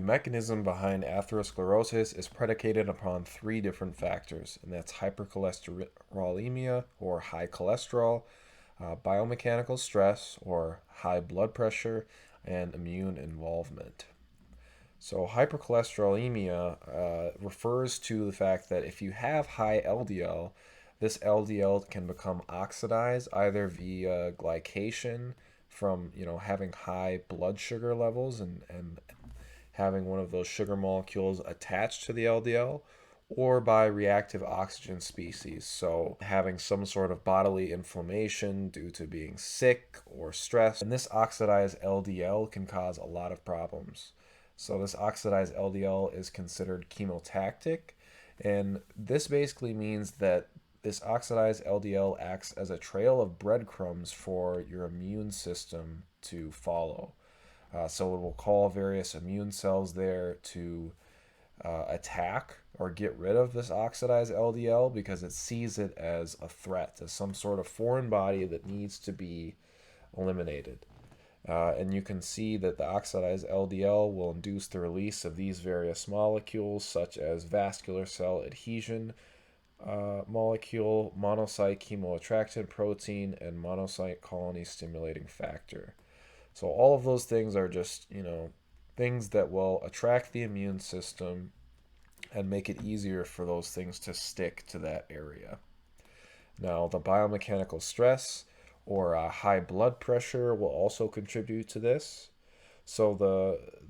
The mechanism behind atherosclerosis is predicated upon three different factors, and that's hypercholesterolemia or high cholesterol, biomechanical stress or high blood pressure, and immune involvement. So, hypercholesterolemia refers to the fact that if you have high LDL, this LDL can become oxidized either via glycation from having high blood sugar levels and having one of those sugar molecules attached to the LDL, or by reactive oxygen species. So, having some sort of bodily inflammation due to being sick or stressed. And this oxidized LDL can cause a lot of problems. So, this oxidized LDL is considered chemotactic. And this basically means that this oxidized LDL acts as a trail of breadcrumbs for your immune system to follow. So it will call various immune cells there to attack or get rid of this oxidized LDL because it sees it as a threat, as some sort of foreign body that needs to be eliminated. And you can see that the oxidized LDL will induce the release of these various molecules, such as vascular cell adhesion molecule, monocyte chemoattractant protein, and monocyte colony stimulating factor. So all of those things are just, things that will attract the immune system and make it easier for those things to stick to that area. Now, the biomechanical stress or high blood pressure will also contribute to this. So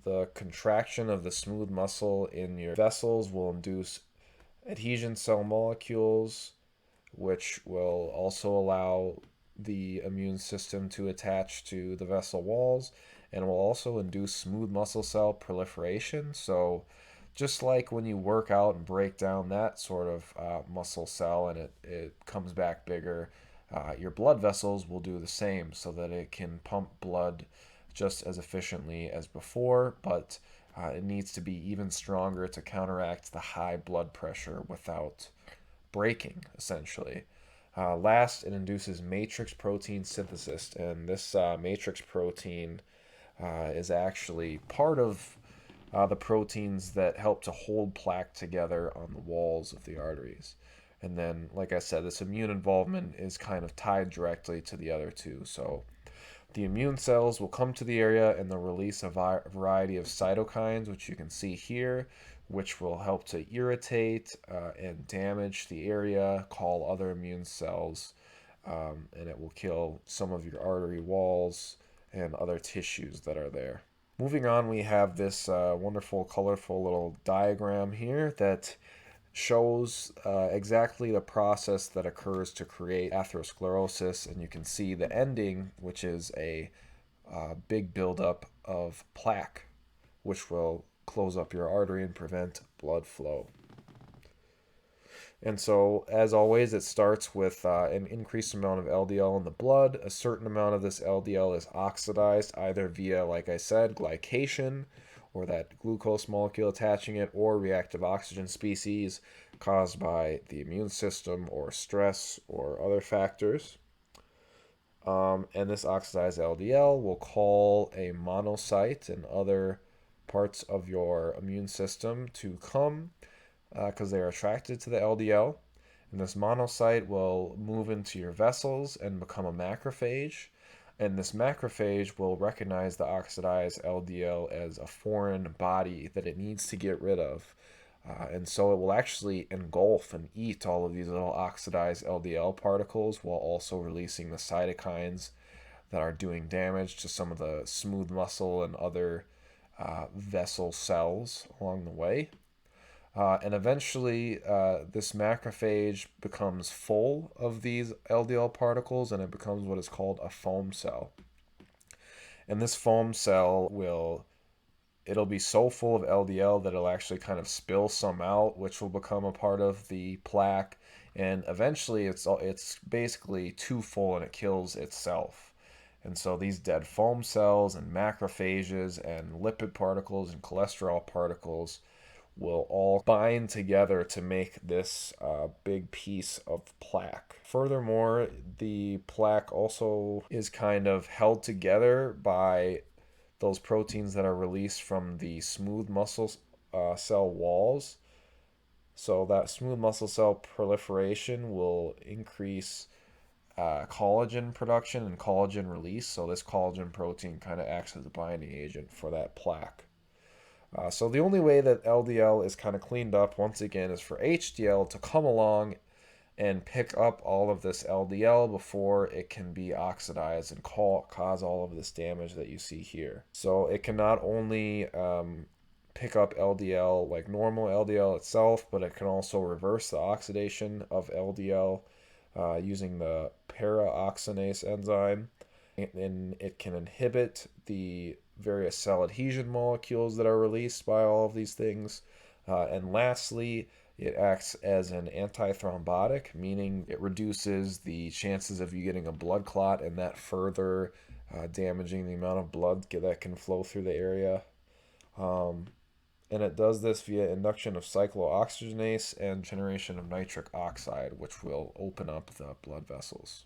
the contraction of the smooth muscle in your vessels will induce adhesion cell molecules, which will also allow the immune system to attach to the vessel walls and will also induce smooth muscle cell proliferation. So, just like when you work out and break down that sort of muscle cell and it comes back bigger, your blood vessels will do the same so that it can pump blood just as efficiently as before, but it needs to be even stronger to counteract the high blood pressure without breaking, essentially. Last, it induces matrix protein synthesis, and this matrix protein is actually part of the proteins that help to hold plaque together on the walls of the arteries. And then, like I said, this immune involvement is kind of tied directly to the other two. So the immune cells will come to the area and they'll release a variety of cytokines, which you can see here, which will help to irritate and damage the area, call other immune cells, and it will kill some of your artery walls and other tissues that are there. Moving on, we have this wonderful, colorful little diagram here that shows exactly the process that occurs to create atherosclerosis, and you can see the ending, which is a big buildup of plaque, which will close up your artery and prevent blood flow. And so, as always, it starts with an increased amount of LDL in the blood. A certain amount of this LDL is oxidized either via, like I said, glycation or that glucose molecule attaching it, or reactive oxygen species caused by the immune system or stress or other factors. And this oxidized LDL will call a monocyte and other parts of your immune system to come because they're attracted to the LDL. And this monocyte will move into your vessels and become a macrophage. And this macrophage will recognize the oxidized LDL as a foreign body that it needs to get rid of. And so it will actually engulf and eat all of these little oxidized LDL particles while also releasing the cytokines that are doing damage to some of the smooth muscle and other vessel cells along the way. And eventually, this macrophage becomes full of these LDL particles and it becomes what is called a foam cell. And this foam cell it'll be so full of LDL that it'll actually kind of spill some out, which will become a part of the plaque. And eventually, it's basically too full and it kills itself. And so these dead foam cells and macrophages and lipid particles and cholesterol particles will all bind together to make this big piece of plaque. Furthermore, the plaque also is kind of held together by those proteins that are released from the smooth muscle cell walls. So that smooth muscle cell proliferation will increase collagen production and collagen release. So this collagen protein kind of acts as a binding agent for that plaque. So the only way that LDL is kind of cleaned up once again is for HDL to come along and pick up all of this LDL before it can be oxidized and cause all of this damage that you see here. So it can not only pick up LDL like normal LDL itself, but it can also reverse the oxidation of LDL using the paraoxidase enzyme. And it can inhibit the various cell adhesion molecules that are released by all of these things. And lastly, it acts as an antithrombotic, meaning it reduces the chances of you getting a blood clot and that further damaging the amount of blood that can flow through the area. Um, and it does this via induction of cyclooxygenase and generation of nitric oxide, which will open up the blood vessels.